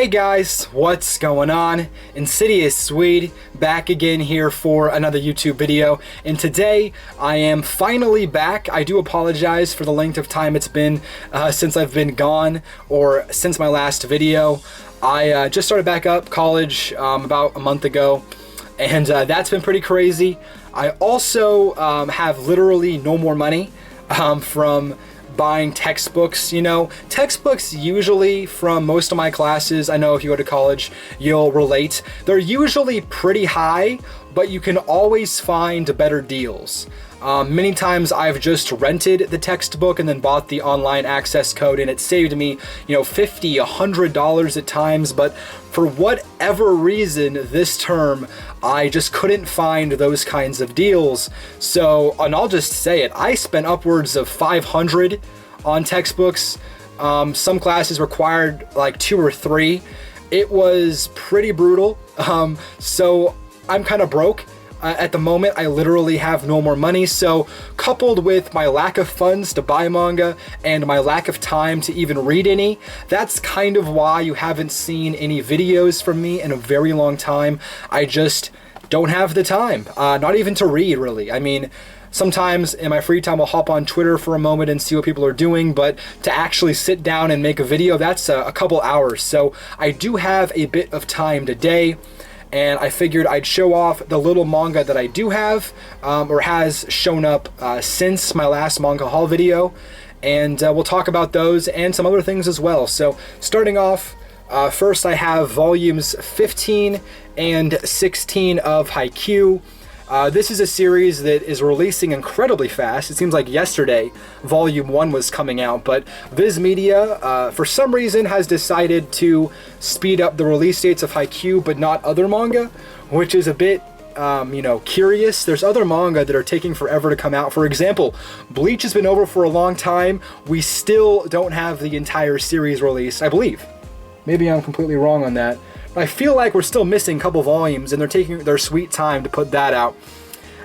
Hey guys, what's going on? InsidiousSwede back again here for another YouTube video, and today I am finally back. I do apologize for the length of time it's been since I've been gone, or since my last video. I just started back up college about a month ago, and that's been pretty crazy. I also have literally no more money from buying textbooks. You know, textbooks usually from most of my classes, I know if you go to college, you'll relate, they're usually pretty high, but you can always find better deals. Many times I've just rented the textbook and then bought the online access code, and it saved me, you know, $50, $100 at times, but for whatever reason this term, I just couldn't find those kinds of deals. So, and I'll just say it, I spent upwards of $500 on textbooks. Some classes required like 2 or 3. It was pretty brutal. So I'm kind of broke. At the moment, I literally have no more money, so coupled with my lack of funds to buy manga and my lack of time to even read any, that's kind of why you haven't seen any videos from me in a very long time. I just don't have the time, not even to read, really. I mean, sometimes in my free time I'll hop on Twitter for a moment and see what people are doing, but to actually sit down and make a video, that's a couple hours. So I do have a bit of time today, and I figured I'd show off the little manga that I do have, or has shown up since my last manga haul video, and we'll talk about those and some other things as well. So starting off, first I have volumes 15 and 16 of Haikyuu. This is a series that is releasing incredibly fast. It seems like yesterday volume 1 was coming out, but Viz Media for some reason has decided to speed up the release dates of Haikyuu but not other manga, which is a bit you know, curious. There's other manga that are taking forever to come out. For example, Bleach has been over for a long time. We still don't have the entire series released, I believe. Maybe I'm completely wrong on that. I feel like we're still missing a couple volumes, and they're taking their sweet time to put that out.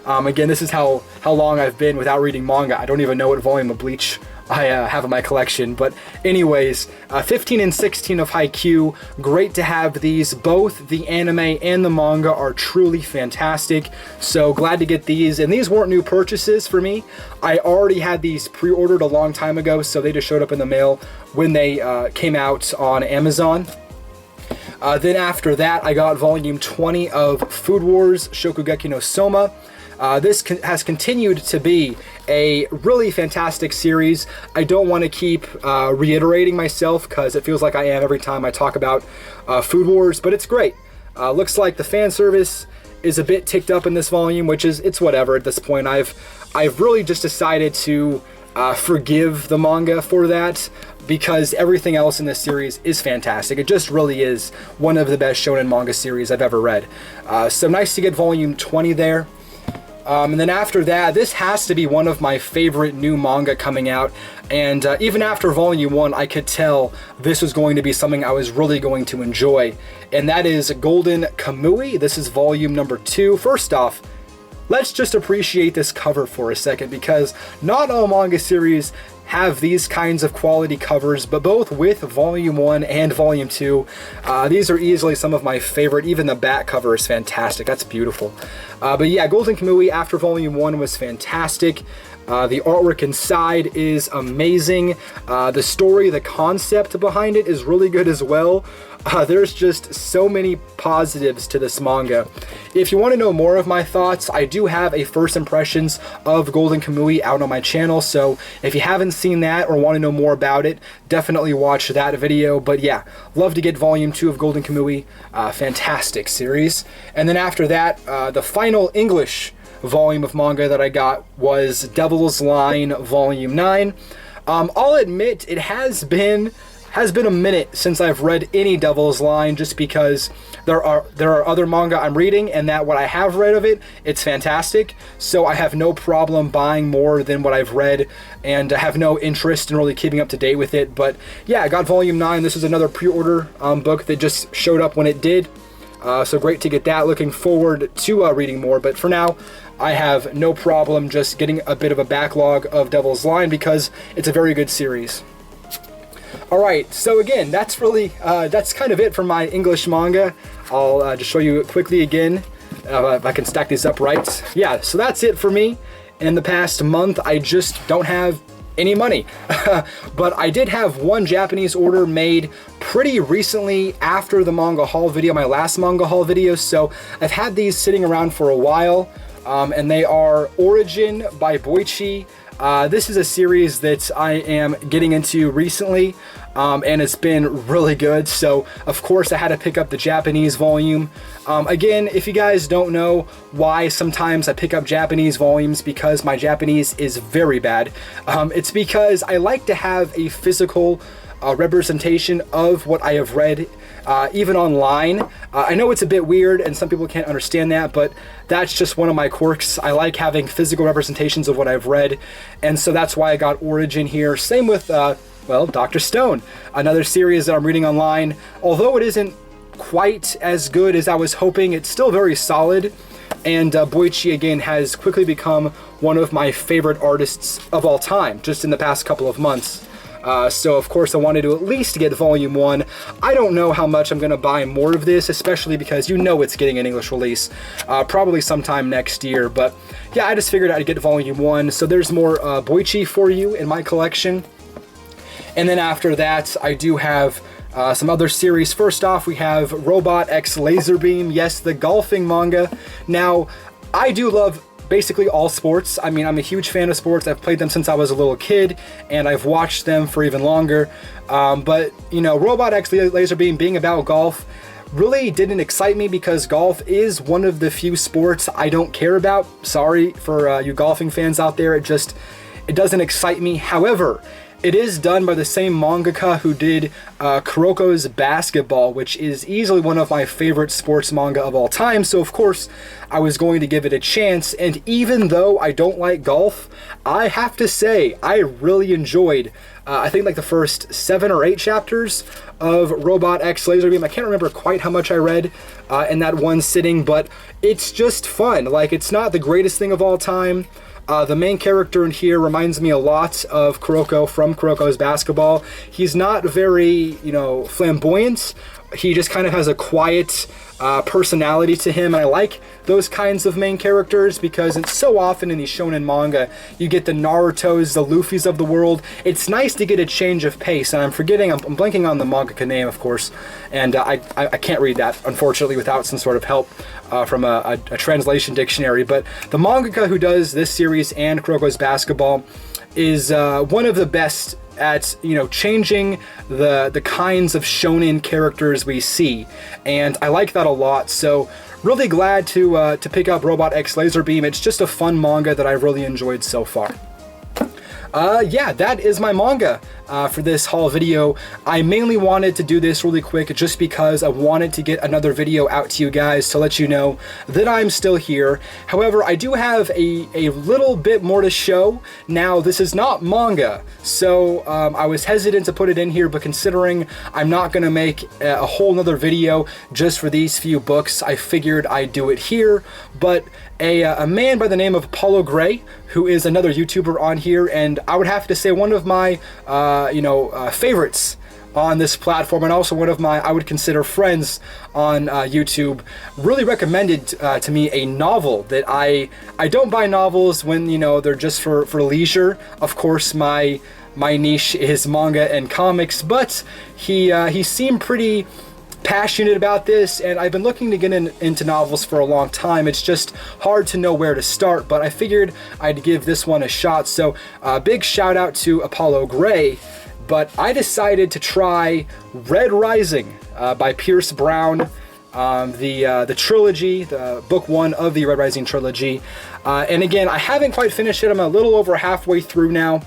Again, this is how long I've been without reading manga. I don't even know what volume of Bleach I have in my collection. But anyways, 15 and 16 of Haikyuu, great to have these. Both the anime and the manga are truly fantastic, so glad to get these. And these weren't new purchases for me. I already had these pre-ordered a long time ago, so they just showed up in the mail when they came out on Amazon. Then after that, I got volume 20 of Food Wars Shokugeki no Soma. This has continued to be a really fantastic series. I don't want to keep reiterating myself because it feels like I am every time I talk about Food Wars, but it's great. Looks like the fan service is a bit ticked up in this volume, which is, it's whatever at this point. I've really just decided to forgive the manga for that, because everything else in this series is fantastic. It just really is one of the best shonen manga series I've ever read. So nice to get volume 20 there. And then after that, this has to be one of my favorite new manga coming out. And even after volume 1, I could tell this was going to be something I was really going to enjoy. And that is Golden Kamuy. This is volume number 2. First off, let's just appreciate this cover for a second, because not all manga series have these kinds of quality covers, but both with volume 1 and volume 2, these are easily some of my favorite. Even the back cover is fantastic. That's beautiful. But yeah, Golden Kamuy after volume 1 was fantastic. The artwork inside is amazing. The story, the concept behind it is really good as well. There's just so many positives to this manga. If you want to know more of my thoughts, I do have a first impressions of Golden Kamuy out on my channel, so if you haven't seen that or want to know more about it, definitely watch that video. But yeah, love to get volume 2 of Golden Kamuy. Fantastic series. And then after that, the final English volume of manga that I got was Devil's Line volume 9. I'll admit it has been a minute since I've read any Devil's Line, just because there are other manga I'm reading, and that what I have read of it, it's fantastic. So I have no problem buying more than what I've read, and I have no interest in really keeping up to date with it. But yeah, I got volume 9. This is another pre-order book that just showed up when it did. So great to get that. Looking forward to reading more, but for now, I have no problem just getting a bit of a backlog of Devil's Line because it's a very good series. All right, so again, that's really, that's kind of it for my English manga. I'll just show you quickly again, if I can stack these up right. Yeah, so that's it for me. In the past month, I just don't have any money. But I did have one Japanese order made pretty recently after the manga haul video, my last manga haul video. So I've had these sitting around for a while, and they are Origin by Boichi. This is a series that I am getting into recently, and it's been really good. So of course I had to pick up the Japanese volume. Again, if you guys don't know why sometimes I pick up Japanese volumes, because my Japanese is very bad. It's because I like to have a physical representation of what I have read, even online. I know it's a bit weird and some people can't understand that, but that's just one of my quirks. I like having physical representations of what I've read, and so that's why I got Origin here. Same with, well, Dr. Stone, another series that I'm reading online. Although it isn't quite as good as I was hoping, it's still very solid. And Boichi, again, has quickly become one of my favorite artists of all time, just in the past couple of months. So of course I wanted to at least get volume 1. I don't know how much I'm going to buy more of this, especially because you know it's getting an English release, probably sometime next year. But yeah, I just figured I'd get volume 1. So there's more Boichi for you in my collection. And then after that, I do have some other series. First off, we have Robot X Laserbeam. Yes, the golfing manga. Now, I do love basically all sports. I mean, I'm a huge fan of sports. I've played them since I was a little kid, and I've watched them for even longer. But, you know, Robot X Laserbeam being about golf really didn't excite me, because golf is one of the few sports I don't care about. Sorry for you golfing fans out there. It doesn't excite me. However, it is done by the same mangaka who did Kuroko's Basketball, which is easily one of my favorite sports manga of all time. So of course, I was going to give it a chance. And even though I don't like golf, I have to say, I really enjoyed, I think like the first 7 or 8 chapters of Robot X Laserbeam. I can't remember quite how much I read in that one sitting, but it's just fun. Like, it's not the greatest thing of all time. The main character in here reminds me a lot of Kuroko from Kuroko's Basketball. He's not very, you know, flamboyant. He just kind of has a quiet personality to him. And I like those kinds of main characters, because it's so often in these shonen manga, you get the Narutos, the Luffys of the world. It's nice to get a change of pace. And I'm blanking on the mangaka name, of course. And I can't read that, unfortunately, without some sort of help from a translation dictionary. But the mangaka who does this series and Kuroko's Basketball is one of the best at, you know, changing the kinds of shonen characters we see, and I like that a lot. So really glad to pick up Robot X Laserbeam. It's just a fun manga that I really enjoyed so far. Yeah, that is my manga for this haul video. I mainly wanted to do this really quick just because I wanted to get another video out to you guys to let you know that I'm still here. However, I do have a little bit more to show. Now, this is not manga, so I was hesitant to put it in here, but considering I'm not going to make a whole nother video just for these few books, I figured I'd do it here. But a man by the name of Apollo Gray, who is another YouTuber on here, and I would have to say one of my favorites on this platform, and also one of my, I would consider, friends on YouTube, really recommended to me a novel that I don't buy novels when, you know, they're just for leisure. Of course, my niche is manga and comics, but he seemed pretty passionate about this, and I've been looking to get into novels for a long time. It's just hard to know where to start, but I figured I'd give this one a shot. So big shout out to Apollo Gray. But I decided to try Red Rising by Pierce Brown, the trilogy, the book 1 of the Red Rising trilogy. And again, I haven't quite finished it. I'm a little over halfway through now,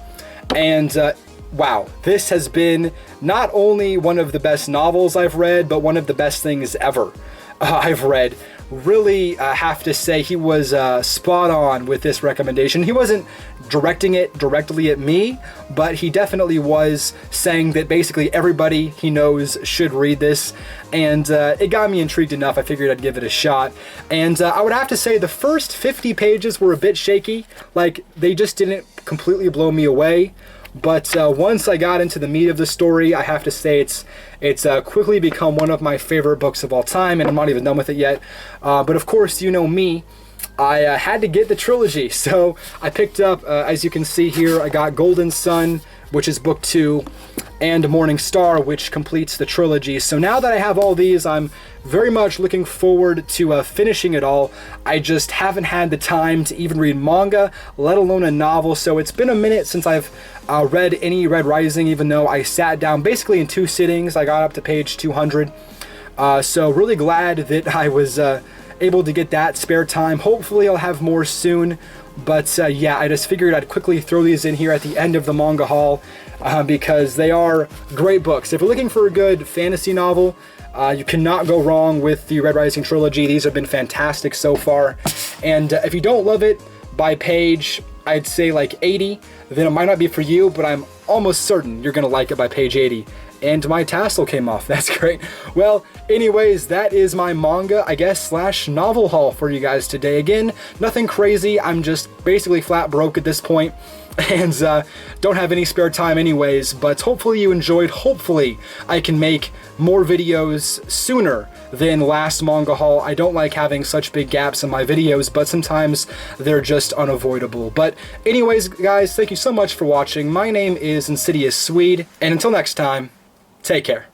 and wow, this has been not only one of the best novels I've read, but one of the best things ever I've read. Really have to say he was spot on with this recommendation. He wasn't directing it directly at me, but he definitely was saying that basically everybody he knows should read this, and it got me intrigued enough. I figured I'd give it a shot, and I would have to say the first 50 pages were a bit shaky. Like, they just didn't completely blow me away. But once I got into the meat of the story, I have to say it's quickly become one of my favorite books of all time, and I'm not even done with it yet. But of course, you know me, I had to get the trilogy, so I picked up, as you can see here, I got Golden Sun, which is book 2, and Morning Star, which completes the trilogy. So now that I have all these, I'm very much looking forward to finishing it all. I just haven't had the time to even read manga, let alone a novel, so it's been a minute since I've read any Red Rising, even though I sat down basically in 2 sittings. I got up to page 200. So really glad that I was able to get that spare time. Hopefully I'll have more soon. But yeah, I just figured I'd quickly throw these in here at the end of the manga haul because they are great books. If you're looking for a good fantasy novel, you cannot go wrong with the Red Rising trilogy. These have been fantastic so far. And if you don't love it by page, I'd say like 80, then it might not be for you, but I'm almost certain you're going to like it by page 80. And my tassel came off. That's great. Well, anyways, that is my manga, I guess, / novel haul for you guys today. Again, nothing crazy. I'm just basically flat broke at this point and don't have any spare time anyways, but hopefully you enjoyed. Hopefully I can make more videos sooner than last manga haul. I don't like having such big gaps in my videos, but sometimes they're just unavoidable. But anyways, guys, thank you so much for watching. My name is InsidiousSwede, and until next time, take care.